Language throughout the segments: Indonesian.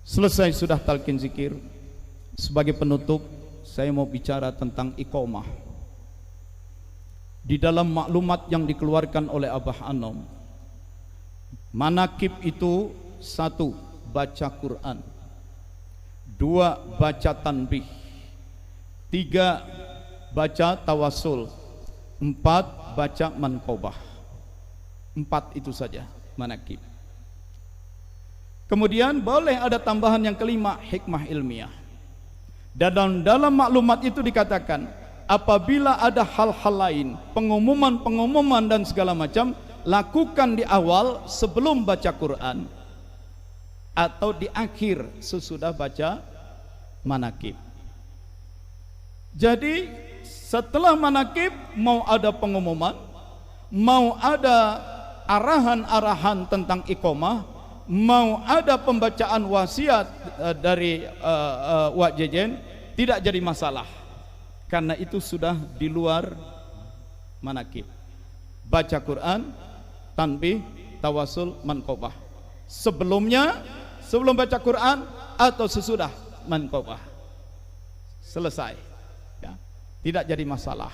Selesai sudah talqin zikir. Sebagai penutup, saya mau bicara tentang iqamah. Di dalam maklumat yang dikeluarkan oleh Abah Anom, manakib itu: 1. Baca Quran, 2. Baca tanbih, 3. Baca tawasul, 4. Baca manqobah. 4 itu saja manakib. Kemudian boleh ada tambahan yang kelima, hikmah ilmiah. Dan dalam maklumat itu dikatakan, apabila ada hal-hal lain, pengumuman dan segala macam, lakukan di awal sebelum baca Quran atau di akhir sesudah baca manakib. Jadi setelah manakib mau ada pengumuman, mau ada arahan-arahan tentang iqamah, mau ada pembacaan wasiat dari Wak Jejen, tidak jadi masalah, karena itu sudah di luar manakib. Baca Quran, tanbih, tawasul, manqobah. Sebelumnya, sebelum baca Quran atau sesudah manqobah. Selesai, ya. Tidak jadi masalah,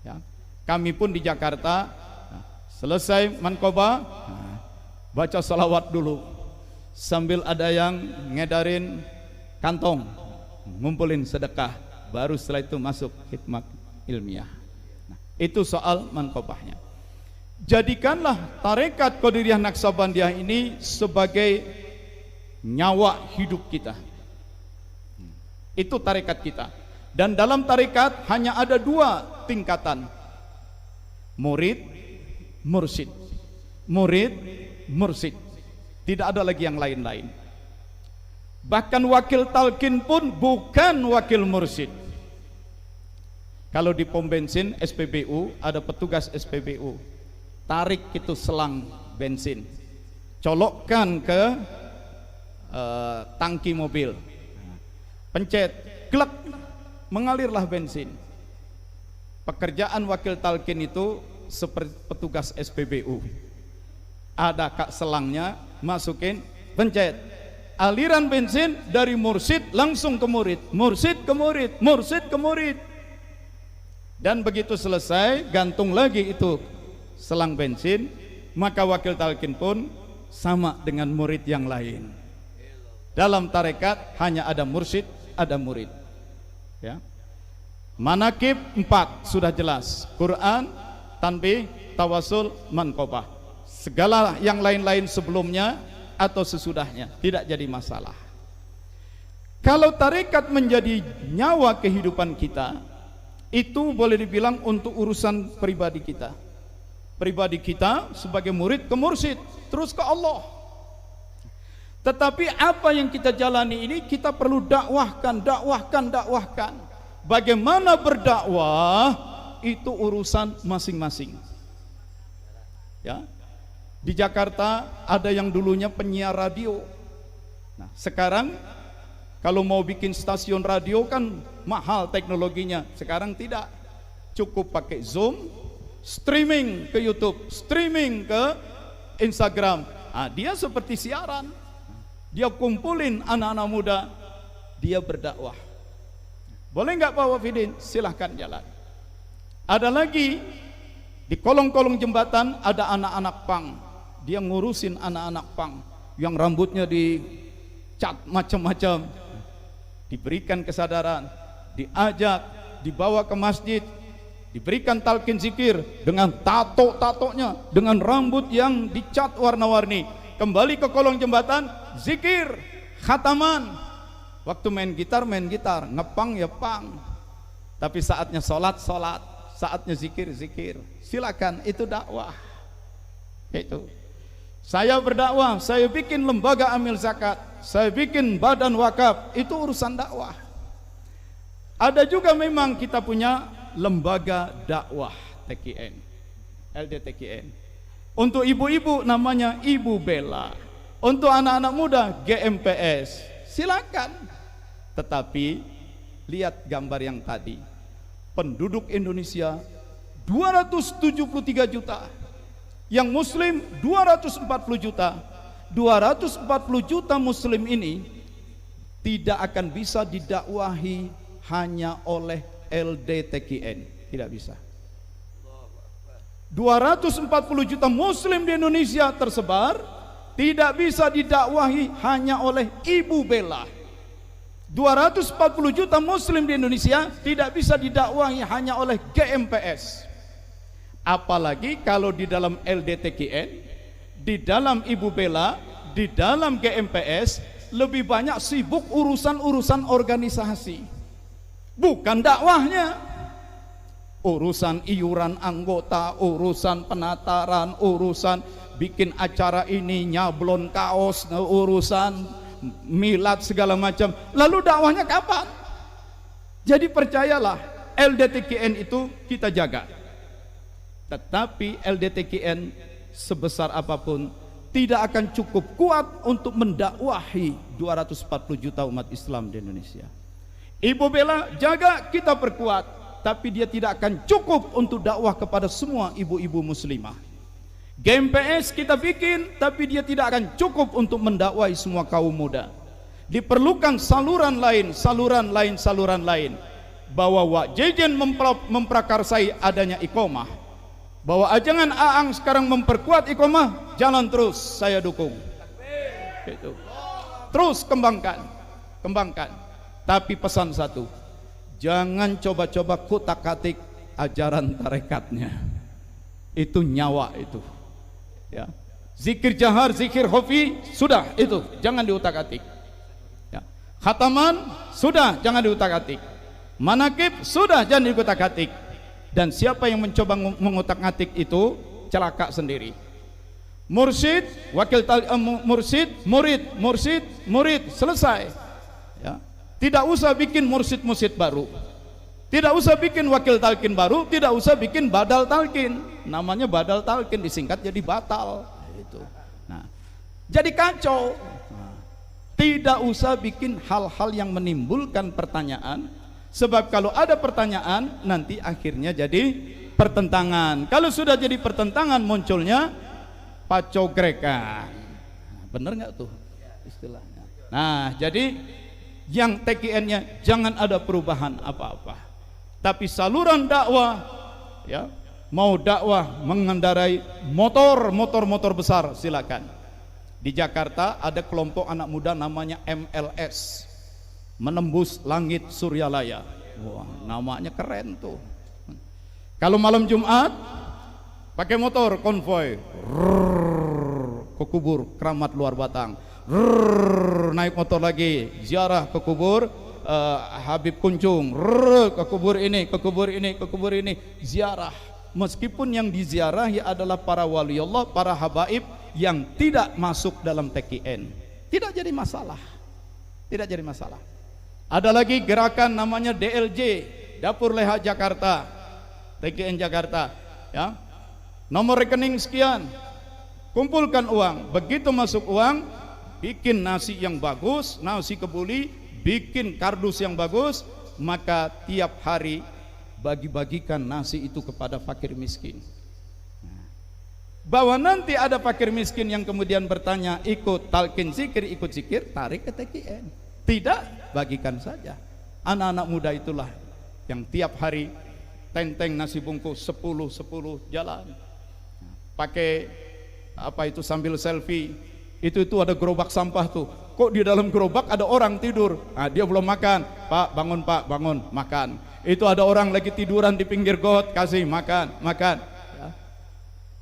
ya. Kami pun di Jakarta, selesai manqobah, baca salawat dulu, sambil ada yang ngedarin kantong, ngumpulin sedekah, baru setelah itu masuk hikmah ilmiah. Nah, itu soal manqobahnya. Jadikanlah tarekat Qadiriyah Naqsabandiyah ini sebagai nyawa hidup kita. Itu tarekat kita. Dan dalam tarekat hanya ada 2 tingkatan: murid, mursyid. Murid, mursyid, tidak ada lagi yang lain-lain. Bahkan wakil talqin pun bukan wakil mursyid. Kalau di pom bensin SPBU ada petugas SPBU, tarik itu selang bensin, colokkan ke tangki mobil, pencet, glek, mengalirlah bensin. Pekerjaan wakil talqin itu seperti petugas SPBU. Ada kak selangnya, masukin, pencet, aliran bensin dari mursyid langsung ke murid, mursyid ke murid, mursyid ke murid. Dan begitu selesai, gantung lagi itu selang bensin, maka wakil talqin pun sama dengan murid yang lain. Dalam tarekat hanya ada mursyid, ada murid, ya. Manakib 4 sudah jelas: Quran, tanbih, tawasul, manqobah. Segala yang lain-lain sebelumnya atau sesudahnya tidak jadi masalah. Kalau tarekat menjadi nyawa kehidupan kita, itu boleh dibilang untuk urusan pribadi kita. Pribadi kita sebagai murid ke mursyid, terus ke Allah. Tetapi apa yang kita jalani ini kita perlu dakwahkan. Bagaimana berdakwah itu urusan masing-masing, ya. Di Jakarta ada yang dulunya penyiar radio. Nah, sekarang kalau mau bikin stasiun radio kan mahal teknologinya. Sekarang tidak, cukup pakai Zoom, streaming ke YouTube, streaming ke Instagram. Nah, dia seperti siaran. Dia kumpulin anak-anak muda, dia berdakwah. Boleh nggak Pak Wafidin? Silahkan jalan. Ada lagi di kolong-kolong jembatan ada anak-anak pang. Dia ngurusin anak-anak pang yang rambutnya dicat macam-macam, diberikan kesadaran, diajak, dibawa ke masjid, diberikan talqin zikir dengan tato-tatonya, dengan rambut yang dicat warna-warni. Kembali ke kolong jembatan, zikir, khataman. Waktu main gitar, ngepang ya pang. Tapi saatnya sholat, saatnya zikir. Silakan, itu dakwah. Itu. Saya berdakwah, saya bikin lembaga amil zakat, saya bikin badan wakaf, itu urusan dakwah. Ada juga memang kita punya lembaga dakwah TKN, LDTKN. Untuk ibu-ibu namanya Ibu Bella, untuk anak-anak muda GMPS. Silakan. Tetapi lihat gambar yang tadi, penduduk Indonesia 273 juta, yang muslim 240 juta. 240 juta muslim ini tidak akan bisa didakwahi hanya oleh LDTKN, tidak bisa. 240 juta muslim di Indonesia tersebar, tidak bisa didakwahi hanya oleh Ibu Bella. 240 juta muslim di Indonesia tidak bisa didakwahi hanya oleh GMPS. Apalagi kalau di dalam LDTKN, di dalam Ibu Bella, di dalam GMPS lebih banyak sibuk urusan-urusan organisasi, bukan dakwahnya. Urusan iuran anggota, urusan penataran, urusan bikin acara ini, nyablon kaos, urusan milad segala macam. Lalu dakwahnya kapan? Jadi percayalah, LDTKN itu kita jaga. Tetapi LDTKN sebesar apapun tidak akan cukup kuat untuk mendakwahi 240 juta umat Islam di Indonesia. Ibu Bella jaga, kita perkuat, tapi dia tidak akan cukup untuk dakwah kepada semua ibu-ibu muslimah. GMPS kita bikin, tapi dia tidak akan cukup untuk mendakwahi semua kaum muda. Diperlukan saluran lain, saluran lain, saluran lain. Bahwa Wak Jejen memprakarsai adanya iqomah, bahwa ajangan Aang sekarang memperkuat iqomah, jalan terus, saya dukung. Itu. Terus kembangkan, kembangkan. Tapi pesan satu, jangan coba-coba kutak-katik ajaran tarekatnya. Itu nyawa itu. Ya. Zikir jahar, zikir khafi, sudah itu, jangan diutak-atik. Ya. Khataman, sudah, jangan diutak-atik. Manakib, sudah, jangan diutak-atik. Dan siapa yang mencoba mengutak-atik itu celaka sendiri. Mursyid, murid, selesai. Ya. Tidak usah bikin mursyid-mursyid baru, tidak usah bikin wakil talqin baru, tidak usah bikin badal talqin. Namanya badal talqin disingkat jadi batal. Itu. Nah, jadi kacau. Nah, tidak usah bikin hal-hal yang menimbulkan pertanyaan, sebab kalau ada pertanyaan nanti akhirnya jadi pertentangan. Kalau sudah jadi pertentangan munculnya pacogrekan. Bener nggak tuh istilahnya? Nah, jadi yang TKN-nya jangan ada perubahan apa-apa, tapi saluran dakwah, ya, mau dakwah mengendarai motor besar, silakan. Di Jakarta ada kelompok anak muda namanya MLS, Menembus Langit Suryalaya. Wah, namanya keren tuh. Kalau malam Jumat pakai motor konvoy ke kubur Keramat Luar Batang, naik motor lagi ziarah ke kubur Habib Kuncung, ke kubur ini, ke kubur ini, ke kubur ini, ziarah. Meskipun yang diziarahi adalah para wali Allah, para habaib yang tidak masuk dalam TKN, tidak jadi masalah, tidak jadi masalah. Ada lagi gerakan namanya DLJ, Dapur Leha Jakarta, TKN Jakarta, ya. Nomor rekening sekian, kumpulkan uang. Begitu masuk uang, bikin nasi yang bagus, nasi kebuli, bikin kardus yang bagus, maka tiap hari bagi-bagikan nasi itu kepada fakir miskin. Bahwa nanti ada fakir miskin yang kemudian bertanya, ikut talqin zikir, ikut zikir, tarik ke TKN. Tidak, bagikan saja. Anak-anak muda itulah yang tiap hari tenteng nasi bungkus 10 jalan, pakai apa itu sambil selfie. Itu ada gerobak sampah tuh. Kok di dalam gerobak ada orang tidur? Nah, dia belum makan. Pak, bangun, makan. Itu ada orang lagi tiduran di pinggir got, kasih makan. Ya.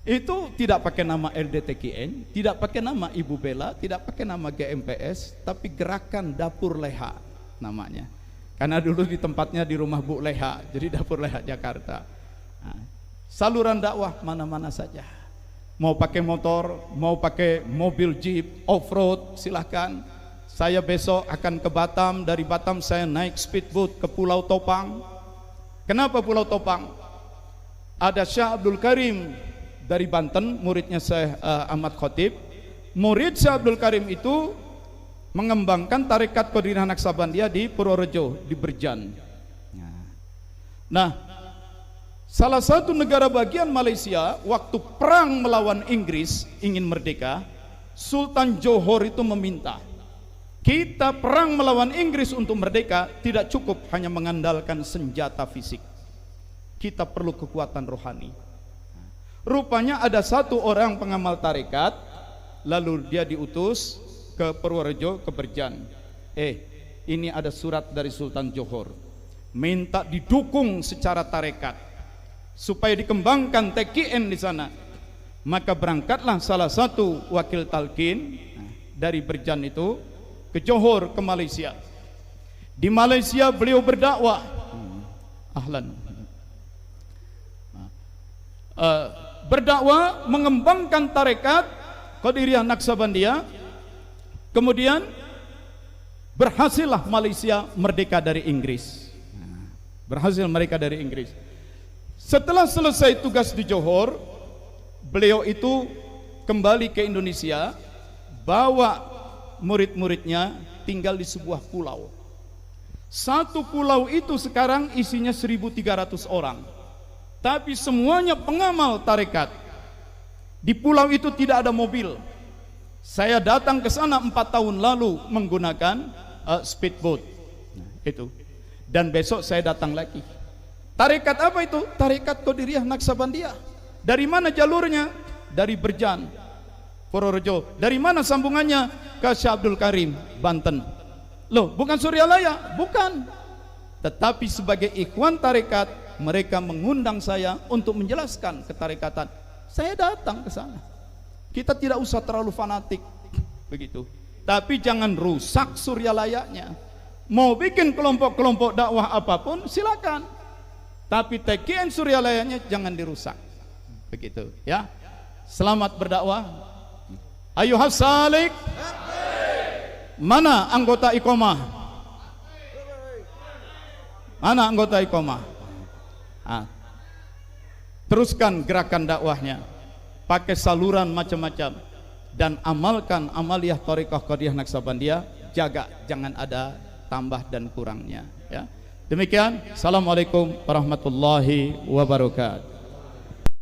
Itu tidak pakai nama LDTKN, tidak pakai nama Ibu Bella, tidak pakai nama GMPS, tapi gerakan Dapur Leha namanya. Karena dulu di tempatnya di rumah Bu Leha, jadi Dapur Leha Jakarta. Nah, saluran dakwah mana-mana saja. Mau pakai motor, mau pakai mobil jeep, off-road, silahkan. Saya besok akan ke Batam, dari Batam saya naik speedboat ke Pulau Topang. Kenapa Pulau Topang? Ada Syekh Abdul Karim dari Banten, muridnya Syekh Ahmad Khotib. Murid Syekh Abdul Karim itu mengembangkan tarekat Qadiriyah Naqsabandiyah di Purworejo, di Berjan. Nah, salah satu negara bagian Malaysia waktu perang melawan Inggris ingin merdeka, Sultan Johor itu meminta Kita perang melawan Inggris untuk merdeka tidak cukup hanya mengandalkan senjata fisik. Kita perlu kekuatan rohani. Rupanya ada satu orang pengamal tarekat, lalu dia diutus ke Purworejo, ke Berjan. Ini ada surat dari Sultan Johor, minta didukung secara tarekat supaya dikembangkan TKN di sana. Maka berangkatlah salah satu wakil talqin dari Berjan itu ke Johor, ke Malaysia. Di Malaysia beliau berdakwah. Ahlan. Berdakwah mengembangkan tarekat Qadiriyah Naqsabandiyah. Kemudian berhasillah Malaysia merdeka dari Inggris. Berhasil mereka dari Inggris. Setelah selesai tugas di Johor, beliau itu kembali ke Indonesia, bawa murid-muridnya tinggal di sebuah pulau. Satu pulau itu sekarang isinya 1.300 orang, tapi semuanya pengamal tarekat. Di pulau itu tidak ada mobil. Saya datang ke sana 4 tahun lalu menggunakan speedboat. Itu. Dan besok saya datang lagi. Tarekat apa itu? Tarekat Qadiriyah Naqsabandiyah. Dari mana jalurnya? Dari Berjan, Purworejo. Dari mana sambungannya? Ke Syekh Abdul Karim, Banten. Loh, bukan Suryalaya, bukan. Tetapi sebagai ikhwan tarekat, mereka mengundang saya untuk menjelaskan ketarekatan. Saya datang ke sana. Kita tidak usah terlalu fanatik begitu. Tapi jangan rusak Suryalayanya. Mau bikin kelompok-kelompok dakwah apapun silakan. Tapi TKN Suryalayanya jangan dirusak. Begitu, ya. Selamat berdakwah. Ayuhas salik. Mana anggota Iqomah? Mana anggota Iqomah? Teruskan gerakan dakwahnya, pakai saluran macam-macam, dan amalkan amaliyah Thariqah Qadiriyah Naqsabandiyah. Jaga jangan ada tambah dan kurangnya, ya. Demikian, assalamualaikum warahmatullahi wabarakatuh.